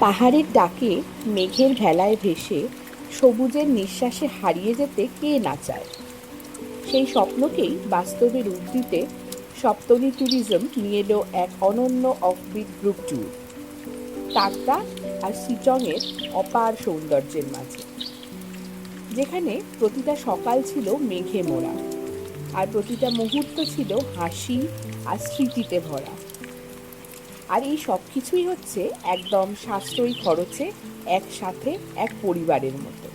পাহাড়ের ডাকে মেঘের ভেলায় ভেসে সবুজের নিঃশ্বাসে হারিয়ে যেতে কে না চায়। সেই স্বপ্নকেই বাস্তবে রূপ দিতে সপ্তমী ট্যুরিজম নিয়ে এলো এক অনন্য অফবিট গ্রুপ ট্যুর তাকদা আর সিটংয়ের অপার সৌন্দর্যের মাঝে, যেখানে প্রতিটা সকাল ছিল মেঘে মোড়া আর প্রতিটা মুহূর্ত ছিল হাসি আর স্মৃতিতে ভরা। আর এই সব কিছুই হচ্ছে একদম সাশ্রয়ী খরচে, একসাথে এক পরিবারের মতো।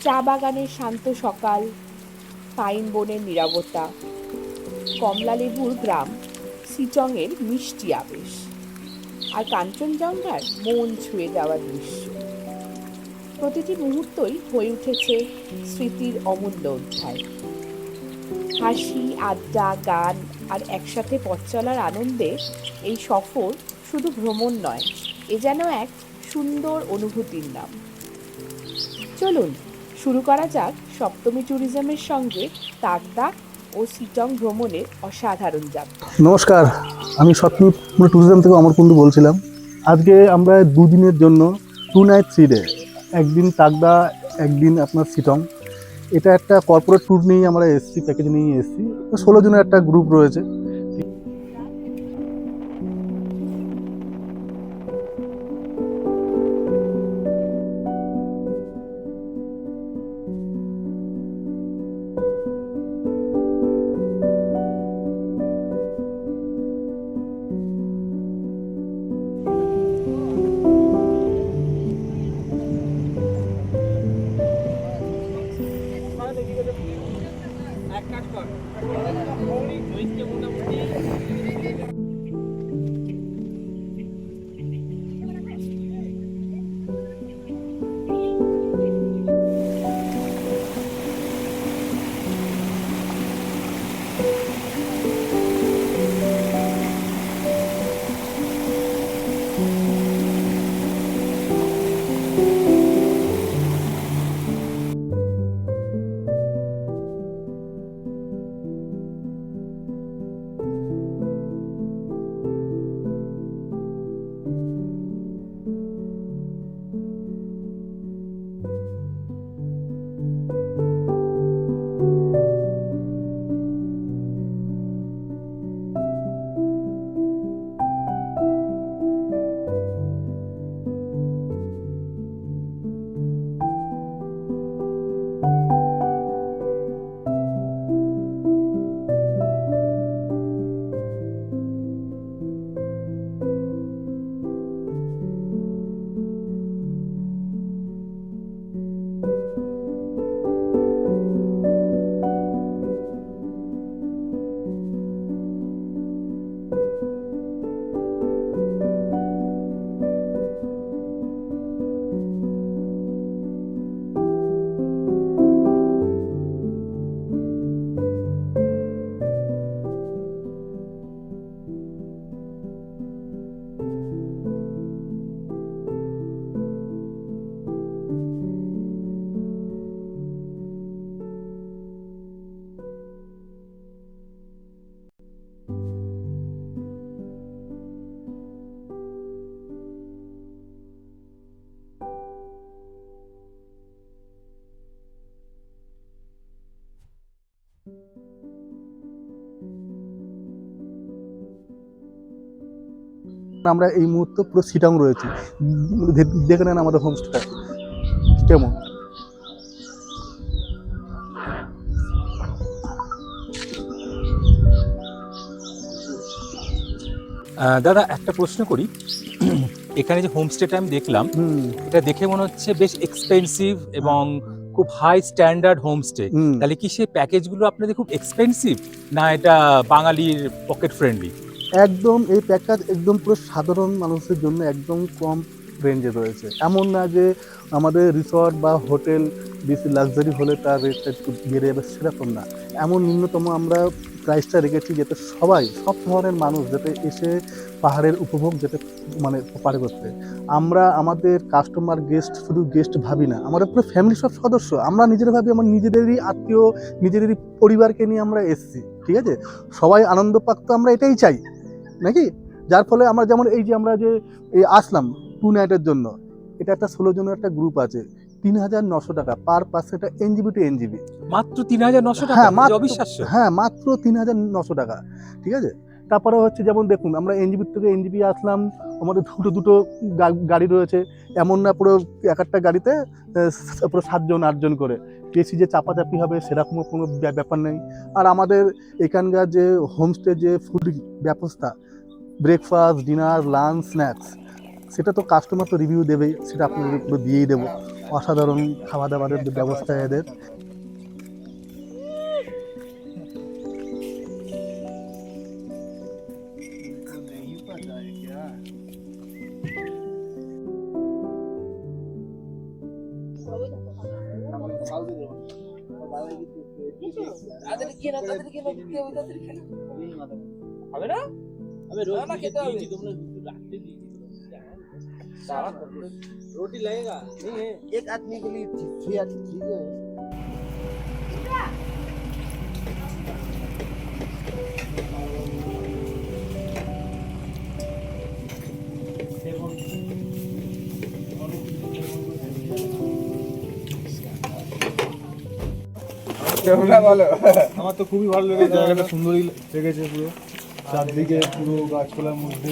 চা বাগানের শান্ত সকাল, পাইন বনের নীরবতা, কমলা লেবুর গ্রাম সিটংয়ের মিষ্টি আবেশ, আর কাঞ্চনজঙ্ঘার মন ছুঁয়ে যাওয়ার দৃশ্য, প্রতিটি মুহূর্তই হয়ে উঠেছে স্মৃতির অমূল্য অধ্যায়। হাসি, আড্ডা, গান আর একসাথে পথ চলার আনন্দে এই সফর শুধু ভ্রমণ নয়, এ যেন এক সুন্দর অনুভূতির নাম। চলুন শুরু করা যাক সপ্তমী ট্যুরিজমের সঙ্গে তাকদা ও সিটং ভ্রমণের অসাধারণ যাত্রা। নমস্কার, আমি সপ্তমী ট্যুরিজম থেকে অমর কুণ্ডু বলছিলাম। আজকে আমরা দুদিনের জন্য 2 নাইট 3 ডে, একদিন তাকদা, একদিন আপনার সিটং। এটা একটা কর্পোরেট ট্যুর নিয়ে আমরা এসেছি, প্যাকেজ নিয়ে এসেছি। 16 জনের একটা গ্রুপ রয়েছে। আমরা এই মুহূর্তে পুরো সিটং রয়েছি। দেখে নেন আমাদের হোমস্টেটা কেমন। দাদা একটা প্রশ্ন করি, এখানে যে হোমস্টেটা আমি দেখলাম, এটা দেখে মনে হচ্ছে বেশ এক্সপেন্সিভ এবং খুব হাই স্ট্যান্ডার্ড হোমস্টে। তাহলে কি সেই প্যাকেজগুলো আপনাদের খুব এক্সপেন্সিভ, না এটা বাঙালির পকেট ফ্রেন্ডলি? একদম এই প্যাকেজ একদম পুরো সাধারণ মানুষের জন্য একদম কম রেঞ্জে রয়েছে। এমন না যে আমাদের রিসর্ট বা হোটেল বেশি লাক্সারি হলে তার রেটটা একটু বেড়ে যাবে, সেরকম না। এমন ন্যূনতম আমরা প্রাইসটা রেখেছি যাতে সব ধরনের মানুষ যাতে এসে পাহাড়ের উপভোগ যাতে মানে পারে করতে। আমরা আমাদের কাস্টমার গেস্ট শুধু গেস্ট ভাবি না, আমাদের পুরো ফ্যামিলি সব সদস্য আমরা নিজেরা ভাবি, আমার নিজেদেরই আত্মীয়, নিজেদেরই পরিবারকে নিয়ে আমরা এসেছি। ঠিক আছে, সবাই আনন্দ পাক, তো আমরা এটাই চাই নাকি? যার ফলে আমরা যেমন এই যে আমরা যে এই আসলাম 2 নাইটের জন্য, এটা একটা 16 জনের একটা গ্রুপ আছে, 3,900 টাকা পার পার্সন, এটা এনজিবি টু এনজিবি। মাত্র 3,900 টাকা, হ্যাঁ এটা যে মাত্র, অবিশ্বাস্য। হ্যাঁ মাত্র 3,900 টাকা, ঠিক আছে। তারপরে হচ্ছে যেমন দেখুন আমরা এনজিবি থেকে এনজিবি আসলাম, আমাদের দুটো দুটো গাড়ি রয়েছে, এমন না পুরো এক একটা গাড়িতে পুরো 7জন 8জন করে, বেশি যে চাপাচাপি হবে সেরকম কোনো ব্যাপার নেই। আর আমাদের এখানকার যে হোমস্টে যে ফুড ব্যবস্থা, ব্রেকফাস্ট, ডিনার, লাঞ্চ, স্ন্যাক্স, সেটা তো কাস্টমার তো রিভিউ দেবেই, সেটা আপনাদের পুরো দিয়েই দেবো। অসাধারণ খাওয়া দাওয়ার ব্যবস্থা এদের। रोटी लगेगा नहीं है, एक आदमी के लिए 6 आदमी ठीक है। আমার তো খুবই ভালো লেগেছে, জায়গাটা সুন্দরই লেগেছে, পুরো চারদিকে পুরো গাছপালার মধ্যে,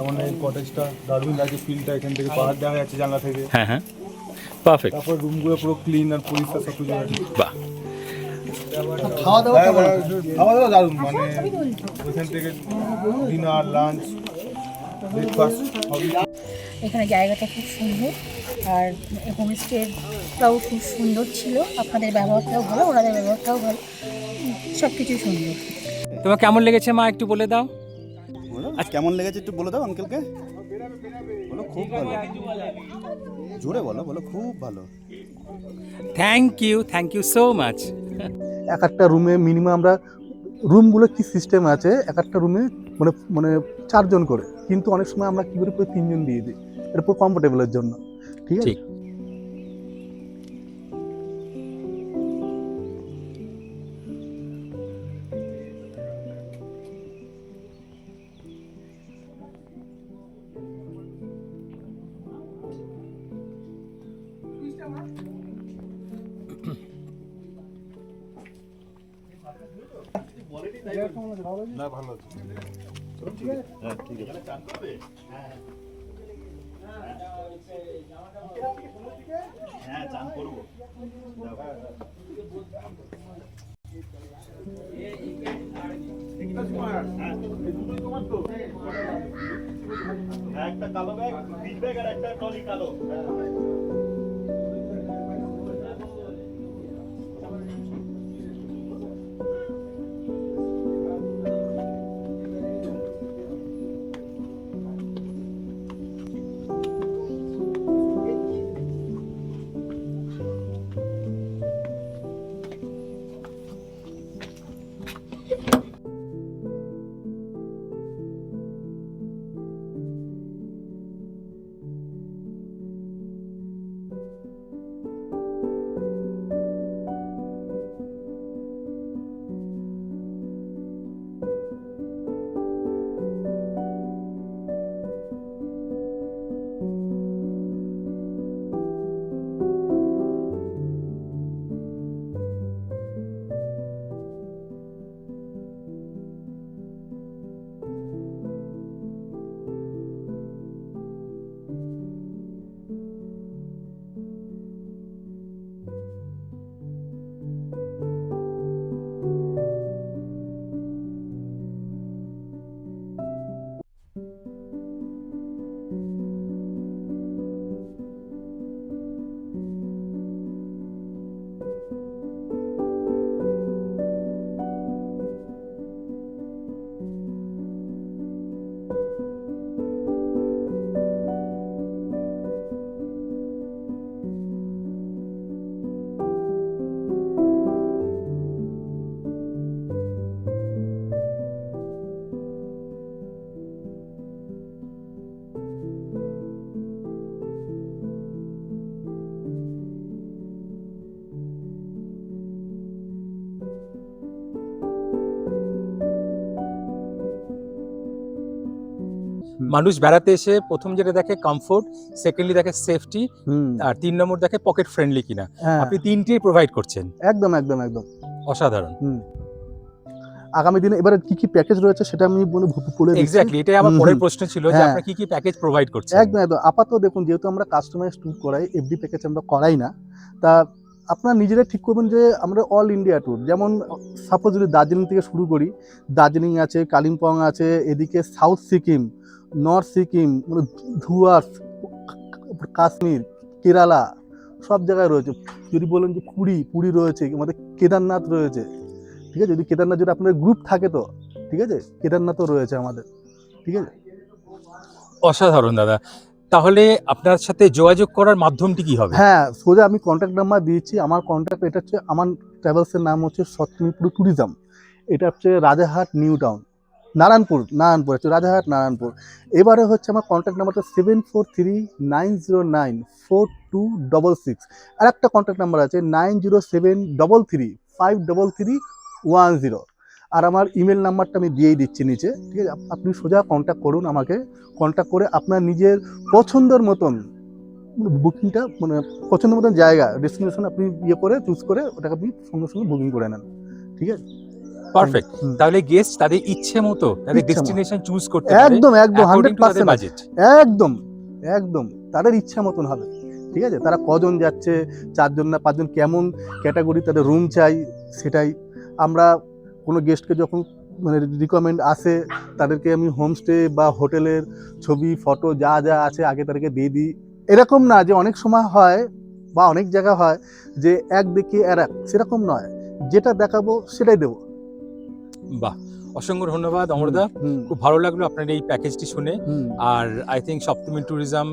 আমাদের কটেজটা দারুণ লাগছে, ফিলটা এখান থেকে পাহাড় দেখা যাচ্ছে জানলা থেকে। হ্যাঁ হ্যাঁ, পারফেক্ট। তারপর রুমগুলো পুরো ক্লিন আর পরিষ্কার সব কিছু আছে। বাহ, খাওয়া দাওয়া কেমন? খাওয়া দাওয়া দারুণ, মানে ওইখান থেকে ডিনার, লাঞ্চ, ব্রেকফাস্ট সবই। এখানে জায়গাটা খুব সুন্দর, আর হোমস্টেটাও খুব সুন্দর ছিল, আপনাদের ব্যবহারটাও ভালো, ওনাদের ব্যবহারটাও ভালো, সব কিছুই সুন্দর। তোমার কেমন লেগেছে মা, একটু বলে দাও। আজ কেমন লেগেছে একটু বলে দাও আঙ্কেলকে। বলো খুব ভালো, জোরে বলো, বলো খুব ভালো। Thank you so much. এক একটা রুমে মিনিমাম আমরা, রুমগুলো কি সিস্টেম আছে, এক একটা রুমে মানে মানে 4জন করে, কিন্তু অনেক সময় আমরা কি করি পুরো 3জন দিয়ে দিই, এটা পুরো কমফোর্টেবলের জন্য, ঠিক আছে। ঠিক। না ভালো আছে। হ্যাঁ ঠিক আছে। হ্যাঁ চান করবো। একটা কালো ব্যাগ, বিগ ব্যাগ আর একটা ট্রলি কালো। মানুষ বেড়াতে এসে প্রথম যেটা দেখে কমফোর্ট, সেকেন্ডলি দেখে সেফটি, আর 3 নম্বর দেখে পকেট ফ্রেন্ডলি কিনা। হ্যাঁ আপনি তিনটেই প্রোভাইড করছেন, একদম একদম একদম অসাধারণ। আগামী দিনে এবারে কি কি প্যাকেজ রয়েছে সেটা আমি বলে দিচ্ছি। এক্স্যাক্টলি, এটাই আমার পরের প্রশ্ন ছিল যে হ্যাঁ। আপনারা কি কি প্যাকেজ প্রোভাইড করছেন। একদম একদম আপাতত দেখুন, যেহেতু আমরা কাস্টমাইজ ট্যুর করাই, এফডি প্যাকেজ আমরা করাই না, তা আপনারা নিজেরাই ঠিক করবেন যে আমরা অল ইন্ডিয়া ট্যুর, যেমন সাপোজ যদি দার্জিলিং থেকে শুরু করি, দার্জিলিং আছে, কালিম্পং আছে, এদিকে সাউথ সিকিম, নর্থ সিকিম, মানে ধুয়ার, কাশ্মীর, কেরালা, সব জায়গায় রয়েছে। যদি বলেন যে পুরী রয়েছে, আমাদের কেদারনাথ রয়েছে, ঠিক আছে। যদি কেদারনাথ, যদি আপনাদের গ্রুপ থাকে তো ঠিক আছে, কেদারনাথও রয়েছে আমাদের, ঠিক আছে। অসাধারণ দাদা। তাহলে আপনার সাথে যোগাযোগ করার মাধ্যমটি কি হবে? হ্যাঁ, সোজা আমি কন্ট্যাক্ট নাম্বার দিয়েছি। আমার কন্ট্যাক্ট, এটা হচ্ছে আমার ট্রাভেলসের নাম হচ্ছে সপ্তমীপুর ট্যুরিজম। এটা হচ্ছে রাজারহাট নিউ টাউন, নারায়ণপুর হচ্ছে রাজারহাট নারায়ণপুর। এবারে হচ্ছে আমার কন্ট্যাক্ট নাম্বারটা 7439042666। আর একটা কন্ট্যাক্ট নাম্বার আছে 9073335310। আর আমার ইমেল নাম্বারটা আমি দিয়েই দিচ্ছি নিচে, ঠিক আছে। আপনি সোজা কন্ট্যাক্ট করুন আমাকে, কন্ট্যাক্ট করে আপনার নিজের পছন্দের মতন বুকিংটা, মানে পছন্দের মতন জায়গা, ডেস্টিনেশন আপনি করে চুজ করে ওটাকে আপনি সঙ্গে সঙ্গে বুকিং করে নেন, ঠিক আছে। পারফেক্ট। তাহলে গেস্ট তাদের ইচ্ছে মতো তাদের ইচ্ছে মতো। ডেস্টিনেশন চুজ করতে পারে, একদম একদম according to তাদের 100%, বাজেট। একদম একদম তাদের ইচ্ছা মতন হবে, ঠিক আছে। তারা কজন যাচ্ছে, 4 জন না 5 জন, কেমন ক্যাটাগরি তাদের রুম চাই, সেটাই আমরা কোনো গেস্টকে যখন মানে রিকমেন্ড আসে, তাদেরকে আমি হোমস্টে বা হোটেলের ছবি, ফটো যা যা আছে আগে তাদেরকে দিয়ে দিই। এরকম না যে অনেক সময় হয় বা অনেক জায়গা হয় যে এক দেখে আর এক, সেরকম নয়, যেটা দেখাবো সেটাই দেবো। বাহ, অসংখ্য ধন্যবাদ অমরদা। খুব ভালো লাগলো আপনার এই প্যাকেজটি শুনে। আর আই থিঙ্ক সপ্তমী ট্যুরিজম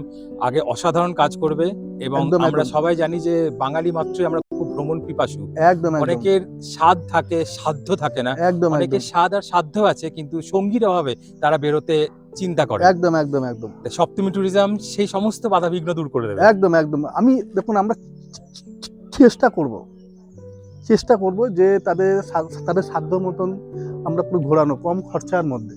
আগে অসাধারণ কাজ করবে, এবং একদম, আমরা একদম। সবাই জানি যে বাঙালি মাত্রই আমরা খুব ভ্রমণ পিপাসু। একদম অনেকের স্বাদ থাকে, সাধ্য থাকে না। একদম অনেকের স্বাদ আর সাধ্য আছে, কিন্তু সঙ্গীর অভাবে তারা বেরোতে চিন্তা করে। একদম একদম একদম তাই সপ্তমী ট্যুরিজম সেই সমস্ত বাধা বিঘ্ন দূর করে দেবে। একদম একদম আমি দেখুন, আমরা চেষ্টা করব যে তাদের সাধ্য মতন আমরা পুরো ঘোরানো, কম খরচার মধ্যে,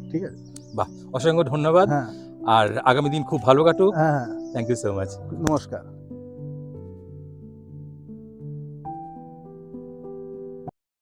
ঠিক আছে। বাহ, অসংখ্য ধন্যবাদ। হ্যাঁ আর আগামী দিন খুব ভালো কাটুক। হ্যাঁ, থ্যাংক ইউ সো মাচ। নমস্কার।